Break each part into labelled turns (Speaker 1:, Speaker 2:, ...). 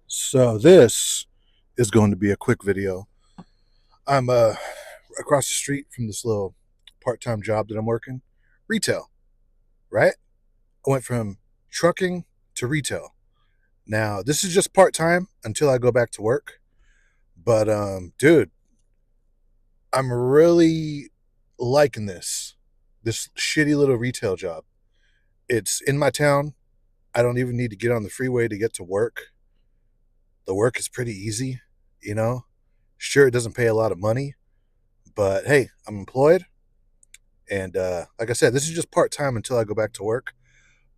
Speaker 1: So this is going to be a quick video. I'm across the street from this little part-time job that I'm working, retail, right? I went from trucking to retail. Now, this is just part-time until I go back to work. But dude, I'm really liking this shitty little retail job. It's in my town. I don't even need to get on the freeway to get to work. The work is pretty easy, you know. Sure, it doesn't pay a lot of money, but hey, I'm employed, and like I said, this is just part time until I go back to work.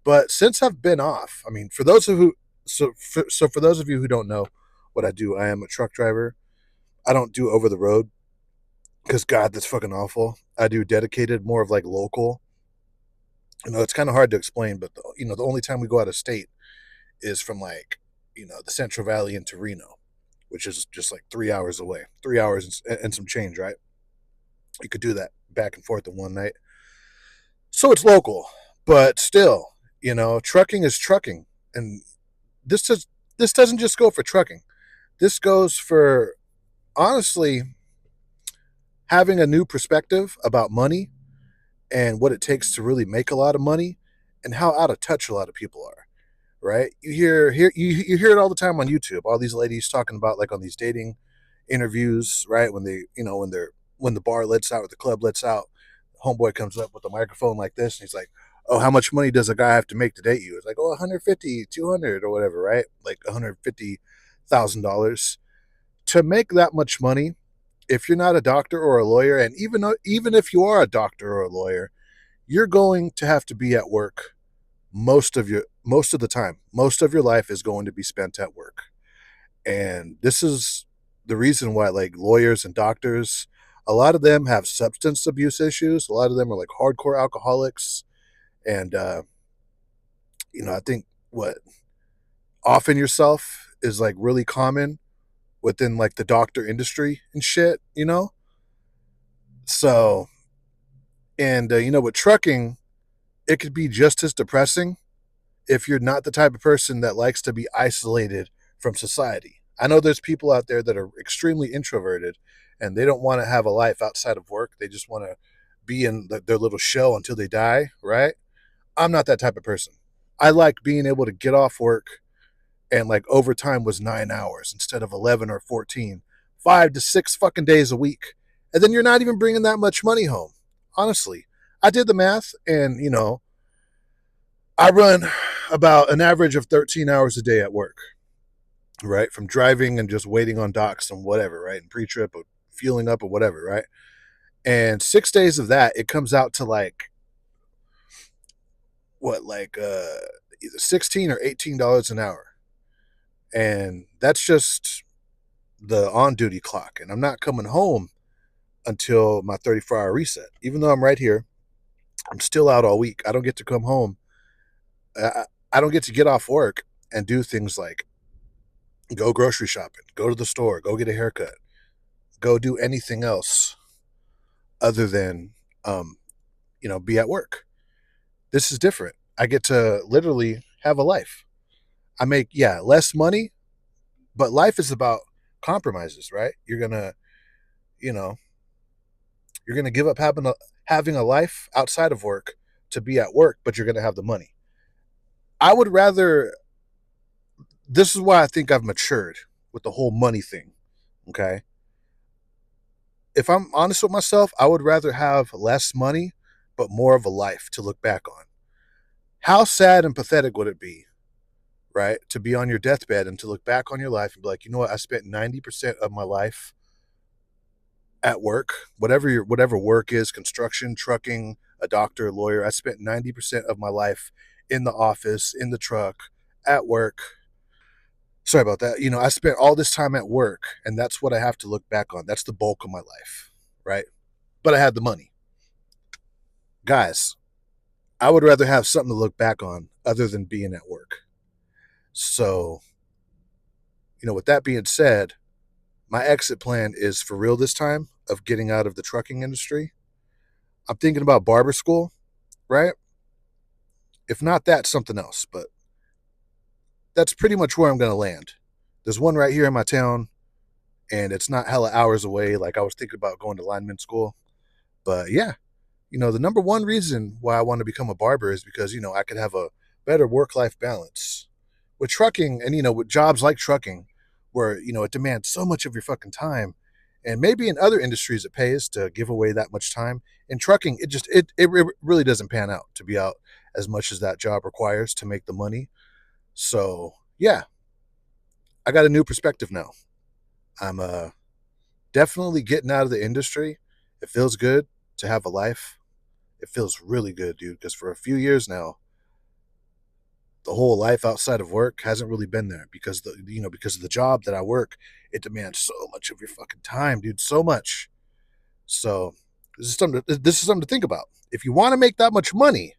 Speaker 1: But since I've been off, I mean, for those of who for those of you who don't know what I do, I am a truck driver. I don't do over the road because God, that's fucking awful. I do dedicated, more of like local. You know, it's kind of hard to explain, but the only time we go out of state is from like the Central Valley into Reno, which is just like 3 hours away, 3 hours and some change, right? You could do that back and forth in one night. So it's local, but still, trucking is trucking, and this does this doesn't just go for trucking. This goes for, honestly, having a new perspective about money and what it takes to really make a lot of money, and how out of touch a lot of people are. Right? You hear it all the time on YouTube. All these ladies talking about, like, on these dating interviews, right? When they when the bar lets out or the club lets out, homeboy comes up with a microphone like this, and he's like, "Oh, how much money does a guy have to make to date you?" It's like, "Oh, 150, 200, or whatever," right? Like $150,000 to make that much money. If you're not a doctor or a lawyer, and even if you are a doctor or a lawyer, you're going to have to be at work most of the time. Most of your life is going to be spent at work. And this is the reason why, like, lawyers and doctors, a lot of them have substance abuse issues. A lot of them are like hardcore alcoholics. And I think what offing yourself is like really common within like the doctor industry and shit. So, and with trucking, it could be just as depressing if you're not the type of person that likes to be isolated from society. I know there's people out there that are extremely introverted and they don't want to have a life outside of work. They just want to be in their little shell until they die, right? I'm not that type of person. I like being able to get off work, and like overtime was 9 hours instead of 11 or 14, 5 to 6 fucking days a week. And then you're not even bringing that much money home. Honestly, I did the math, and I run about an average of 13 hours a day at work, right? From driving and just waiting on docks and whatever, right? And pre-trip or fueling up or whatever, right? And 6 days of that, it comes out to like what, like either 16 or $18 an hour. And that's just the on-duty clock. And I'm not coming home until my 34-hour reset. Even though I'm right here, I'm still out all week. I don't get to come home. I don't get to get off work and do things like go grocery shopping, go to the store, go get a haircut, go do anything else other than be at work. This is different. I get to literally have a life. I make, yeah, less money, but life is about compromises, right? You know, you're gonna give up having a life outside of work to be at work, but you're gonna have the money. I would rather. This is why I think I've matured with the whole money thing. Okay, if I'm honest with myself, I would rather have less money but more of a life to look back on. How sad and pathetic would it be, right, to be on your deathbed and to look back on your life and be like, you know what, I spent 90% of my life at work, whatever work is, construction, trucking, a doctor, a lawyer. I spent 90% of my life in the office, in the truck, at work. Sorry about that. I spent all this time at work, and that's what I have to look back on. That's the bulk of my life, right? But I had the money. Guys, I would rather have something to look back on other than being at work. So, with that being said, my exit plan is for real this time, of getting out of the trucking industry. I'm thinking about barber school, right? If not that, something else. But that's pretty much where I'm going to land. There's one right here in my town, and it's not hella hours away. Like I was thinking about going to lineman school, but yeah, the number one reason why I want to become a barber is because I could have a better work-life balance. With trucking, and with jobs like trucking, where it demands so much of your fucking time, and maybe in other industries it pays to give away that much time. In trucking, it really doesn't pan out to be out as much as that job requires to make the money. So yeah, I got a new perspective now. I'm definitely getting out of the industry. It feels good to have a life. It feels really good, dude, because for a few years now, the whole life outside of work hasn't really been there because because of the job that I work, it demands so much of your fucking time, dude, so much. So this is something to think about. If you want to make that much money,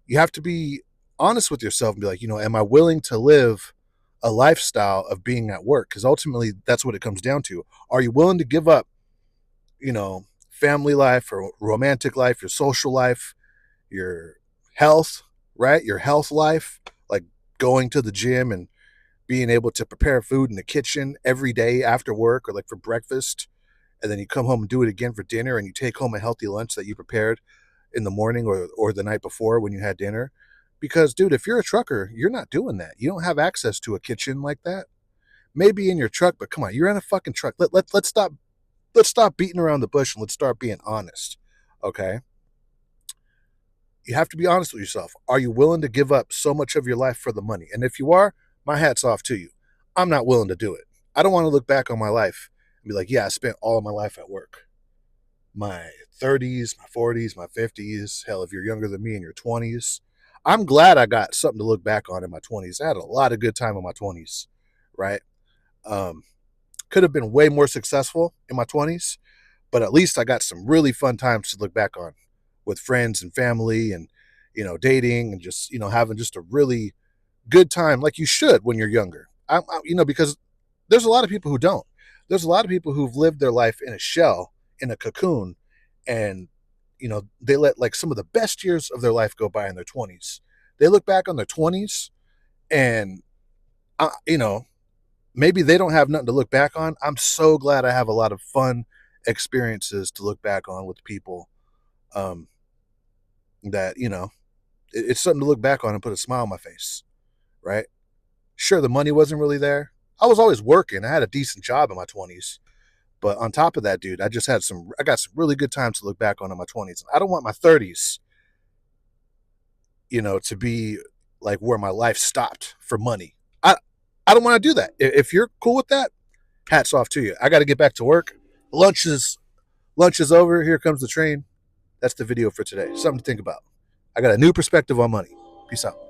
Speaker 1: you have to be honest with yourself and be like, am I willing to live a lifestyle of being at work? Because ultimately, that's what it comes down to. Are you willing to give up, family life or romantic life, your social life, your health, right? Your health life, like going to the gym and being able to prepare food in the kitchen every day after work or like for breakfast. And then you come home and do it again for dinner, and you take home a healthy lunch that you prepared in the morning or the night before when you had dinner. Because, dude, if you're a trucker, you're not doing that. You don't have access to a kitchen like that. Maybe in your truck, but come on, you're in a fucking truck. Let's stop beating around the bush and let's start being honest. Okay? You have to be honest with yourself. Are you willing to give up so much of your life for the money? And if you are, my hat's off to you. I'm not willing to do it. I don't want to look back on my life and be like, yeah, I spent all of my life at work. My 30s, my 40s, my 50s. Hell, if you're younger than me in your 20s, I'm glad I got something to look back on in my 20s. I had a lot of good time in my 20s, right? Um, could have been way more successful in my 20s, but at least I got some really fun times to look back on with friends and family and, dating and just, having just a really good time like you should when you're younger. Because there's a lot of people who don't. There's a lot of people who've lived their life in a shell, in a cocoon, and, they let like some of the best years of their life go by in their 20s. They look back on their 20s and, uh, you know, maybe they don't have nothing to look back on. I'm so glad I have a lot of fun experiences to look back on with people, um, that, it's something to look back on and put a smile on my face, right? Sure, the money wasn't really there. I was always working. I had a decent job in my 20s. But on top of that, dude, I got some really good times to look back on in my 20s. I don't want my 30s, to be like where my life stopped for money. I don't want to do that. If you're cool with that, hats off to you. I got to get back to work. Lunch is over. Here comes the train. That's the video for today. Something to think about. I got a new perspective on money. Peace out.